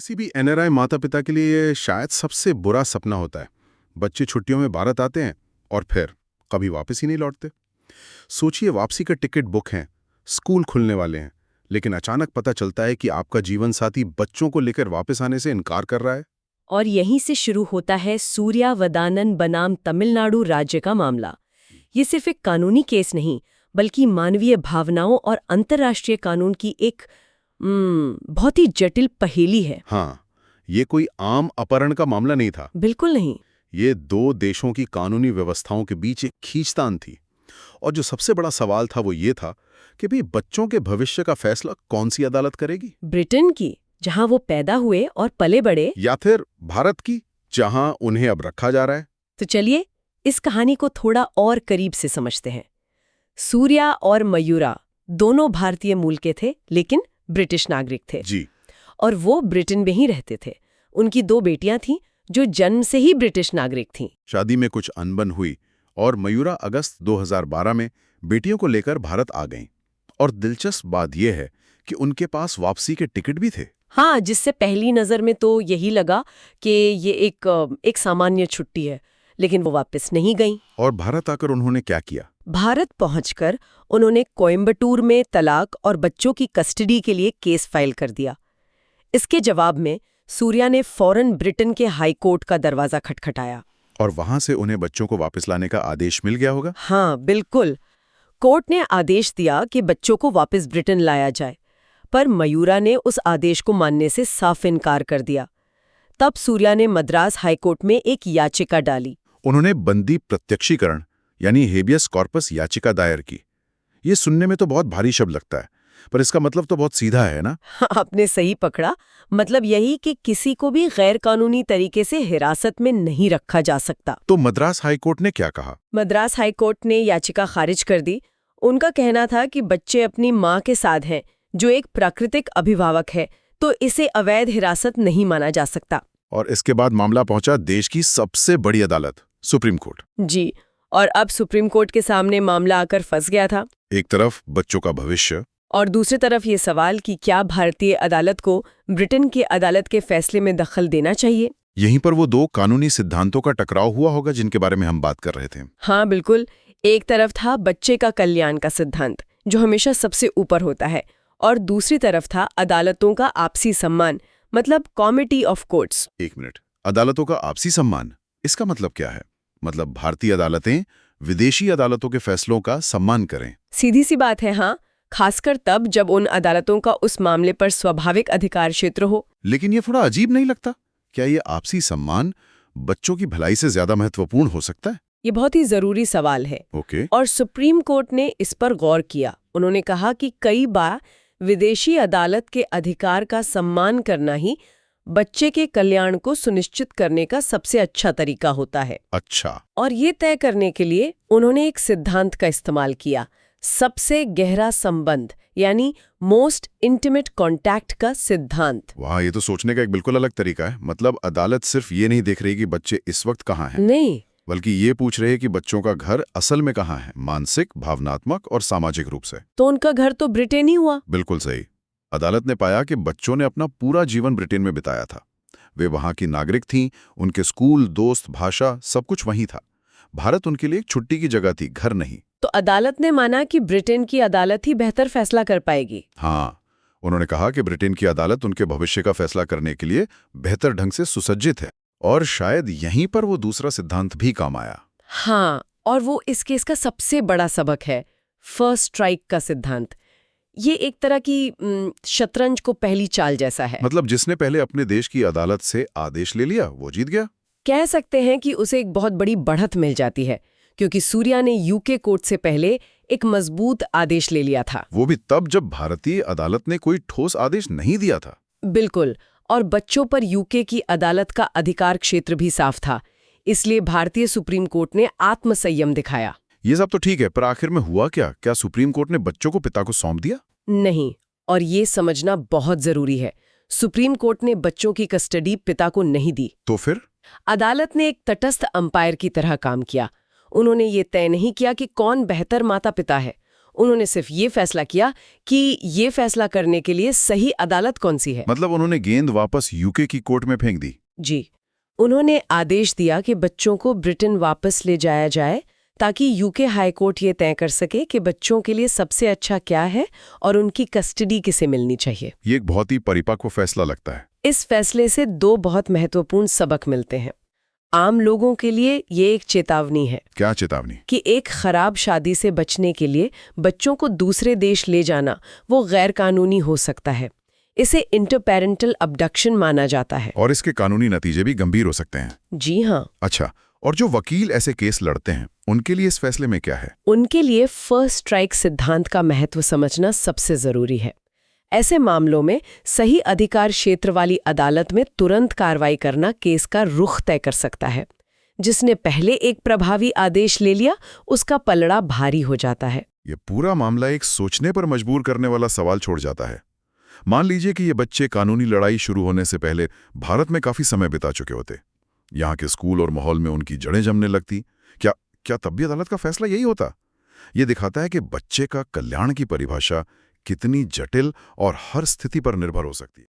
किसी भी एनआरआई माता पिता के लिए ये शायद सबसे बुरा सपना होता है। बच्चे छुट्टियों में भारत आते हैं और फिर कभी वापस ही नहीं लौटते। सोचिए, वापसी का टिकट बुक हैं, स्कूल खुलने वाले हैं, लेकिन अचानक पता चलता है कि आपका जीवन साथी बच्चों को लेकर वापस आने से इनकार कर रहा है। और यहीं से शुरू होता है सूर्यावदानन बनाम तमिलनाडु राज्य का मामला। ये सिर्फ एक कानूनी केस नहीं, बल्कि मानवीय भावनाओं और अंतर्राष्ट्रीय कानून की एक बहुत ही जटिल पहेली है। हाँ, ये कोई आम अपहरण का मामला नहीं था। बिल्कुल नहीं। ये दो देशों की कानूनी व्यवस्थाओं के बीच एक खींचतान थी। और जो सबसे बड़ा सवाल था वो ये था कि भाई बच्चों के भविष्य का फैसला कौन सी अदालत करेगी? ब्रिटेन की, जहां वो पैदा हुए और पले बड़े, या फिर भारत की, जहां उन्हें अब रखा जा रहा है? तो चलिए इस कहानी को थोड़ा और करीब से समझते हैं। सूर्या और मयूरा दोनों भारतीय मूल के थे, लेकिन ब्रिटिश नागरिक थे जी। और वो ब्रिटेन में ही रहते थे। उनकी दो बेटियां थीं जो जन्म से ही ब्रिटिश नागरिक थीं। शादी में कुछ अनबन हुई और मयूरा अगस्त 2012 में बेटियों को लेकर भारत आ गईं। और दिलचस्प बात यह है कि उनके पास वापसी के टिकट भी थे। हाँ, जिससे पहली नज़र में तो यही लगा कि ये एक सामान्य छुट्टी है, लेकिन वो वापस नहीं गईं। और भारत आकर उन्होंने क्या किया? भारत पहुंचकर उन्होंने कोयम्बटूर में तलाक और बच्चों की कस्टडी के लिए केस फाइल कर दिया। इसके जवाब में सूर्या ने फौरन ब्रिटेन के हाई कोर्ट का दरवाजा खटखटाया। और वहां से उन्हें बच्चों को वापस लाने का आदेश मिल गया होगा? हाँ, बिल्कुल। कोर्ट ने आदेश दिया कि बच्चों को वापस ब्रिटेन लाया जाए, पर मयूरा ने उस आदेश को मानने से साफ इनकार कर दिया। तब सूर्या ने मद्रास हाईकोर्ट में एक याचिका डाली। उन्होंने बंदी प्रत्यक्षीकरण यानी हेबियस कॉर्पस याचिका दायर की। ये सुनने में तो बहुत भारी शब्द लगता है, पर इसका मतलब तो बहुत सीधा है ना? आपने सही पकड़ा। मतलब यही कि किसी को भी गैर कानूनी तरीके से हिरासत में नहीं रखा जा सकता। तो मद्रास हाईकोर्ट ने क्या कहा? मद्रास हाईकोर्ट ने याचिका खारिज कर दी। उनका कहना था कि बच्चे अपनी मां के साथ हैं, जो एक प्राकृतिक अभिभावक है, तो इसे अवैध हिरासत नहीं माना जा सकता। और इसके बाद मामला पहुंचा देश की सबसे बड़ी अदालत, सुप्रीम कोर्ट। जी, और अब सुप्रीम कोर्ट के सामने मामला आकर फंस गया था। एक तरफ बच्चों का भविष्य और दूसरी तरफ ये सवाल कि क्या भारतीय अदालत को ब्रिटेन की अदालत के फैसले में दखल देना चाहिए। यहीं पर वो दो कानूनी सिद्धांतों का टकराव हुआ होगा जिनके बारे में हम बात कर रहे थे। हाँ, बिल्कुल। एक तरफ था बच्चे का कल्याण का सिद्धांत, जो हमेशा सबसे ऊपर होता है, और दूसरी तरफ था अदालतों का आपसी सम्मान, मतलब कॉमिटी ऑफ कोर्ट्स। एक मिनट, अदालतों का आपसी सम्मान, इसका मतलब क्या है? मतलब भारतीय अदालतें विदेशी अदालतों के फैसलों का सम्मान करें? सीधी सी बात है, हाँ, खासकर तब जब उन अदालतों का उस मामले पर स्वाभाविक अधिकार क्षेत्र हो। लेकिन ये थोड़ा अजीब नहीं लगता? क्या ये आपसी सम्मान बच्चों की भलाई से ज्यादा महत्वपूर्ण हो सकता है? ये बहुत ही जरूरी सवाल है। ओके। और सुप्रीम कोर्ट ने इस पर गौर किया। उन्होंने कहा कि कई बार विदेशी अदालत के अधिकार का सम्मान करना ही बच्चे के कल्याण को सुनिश्चित करने का सबसे अच्छा तरीका होता है। अच्छा। और ये तय करने के लिए उन्होंने एक सिद्धांत का इस्तेमाल किया, सबसे गहरा संबंध, यानी मोस्ट इंटीमेट कॉन्टैक्ट का सिद्धांत। वाह, ये तो सोचने का एक बिल्कुल अलग तरीका है। मतलब अदालत सिर्फ ये नहीं देख रही कि बच्चे इस वक्त कहाँ हैं, नहीं, बल्कि ये पूछ रहे हैं कि बच्चों का घर असल में कहाँ है, मानसिक, भावनात्मक और सामाजिक रूप से। तो उनका घर तो ब्रिटेन ही हुआ। बिल्कुल सही। अदालत ने पाया कि बच्चों ने अपना पूरा जीवन ब्रिटेन में बिताया था। वे वहां की नागरिक थीं, उनके स्कूल, दोस्त, भाषा, सब कुछ वहीं था। भारत उनके लिए एक छुट्टी की जगह थी, घर नहीं। तो अदालत ने माना कि ब्रिटेन की अदालत ही बेहतर फैसला कर पाएगी। हाँ, उन्होंने कहा कि ब्रिटेन की अदालत उनके भविष्य का फैसला करने के लिए बेहतर ढंग से सुसज्जित है। और शायद यहीं पर वो दूसरा सिद्धांत भी काम आया। हाँ, और वो इस केस का सबसे बड़ा सबक है, फर्स्ट स्ट्राइक का सिद्धांत। ये एक तरह की शतरंज को पहली चाल जैसा है। मतलब जिसने पहले अपने देश की अदालत से आदेश ले लिया वो जीत गया। कह सकते हैं कि उसे एक बहुत बड़ी बढ़त मिल जाती है, क्योंकि सूर्या ने यूके कोर्ट से पहले एक मजबूत आदेश ले लिया था। वो भी तब जब भारतीय अदालत ने कोई ठोस आदेश नहीं दिया था। बिल्कुल। और बच्चों पर यूके की अदालत का अधिकार क्षेत्र भी साफ था, इसलिए भारतीय सुप्रीम कोर्ट ने आत्मसंयम दिखाया। ये सब तो ठीक है, पर आखिर में हुआ क्या? क्या सुप्रीम कोर्ट ने बच्चों को पिता को सौंप दिया? नहीं, और ये समझना बहुत जरूरी है, सुप्रीम कोर्ट ने बच्चों की कस्टडी पिता को नहीं दी। तो फिर अदालत ने एक तटस्थ अंपायर की तरह काम किया। उन्होंने ये तय नहीं किया कि कौन बेहतर माता पिता है। उन्होंने सिर्फ ये फैसला किया कि ये फैसला करने के लिए सही अदालत कौन सी है। मतलब उन्होंने गेंद वापस यूके की कोर्ट में फेंक दी। जी, उन्होंने आदेश दिया कि बच्चों को ब्रिटेन वापस ले जाया जाए ताकि यूके हाई कोर्ट ये तय कर सके कि बच्चों के लिए सबसे अच्छा क्या है और उनकी कस्टडी किसे मिलनी चाहिए। ये एक बहुत ही परिपक्व फैसला लगता है। इस फैसले से दो बहुत महत्वपूर्ण सबक मिलते हैं। आम लोगों के लिए ये एक चेतावनी है। क्या चेतावनी? कि एक खराब शादी से बचने के लिए बच्चों को दूसरे देश ले जाना वो गैर कानूनी हो सकता है। इसे इंटरपेरेंटल अबडक्शन माना जाता है। और इसके कानूनी नतीजे भी गंभीर हो सकते हैं। जी हाँ। अच्छा, और जो वकील ऐसे केस लड़ते हैं उनके लिए इस फैसले में क्या है? उनके लिए फर्स्ट स्ट्राइक सिद्धांत का महत्व समझना सबसे जरूरी है। ऐसे मामलों में सही अधिकार क्षेत्र वाली अदालत में तुरंत कार्रवाई करना केस का रुख तय कर सकता है। जिसने पहले एक प्रभावी आदेश ले लिया उसका पलड़ा भारी हो जाता है। ये पूरा मामला एक सोचने पर मजबूर करने वाला सवाल छोड़ जाता है। मान लीजिए कि ये बच्चे कानूनी लड़ाई शुरू होने से पहले भारत में काफी समय बिता चुके होते, यहाँ के स्कूल और माहौल में उनकी जड़ें जमने लगती, क्या तब भी अदालत का फैसला यही होता? ये दिखाता है कि बच्चे का कल्याण की परिभाषा कितनी जटिल और हर स्थिति पर निर्भर हो सकती है।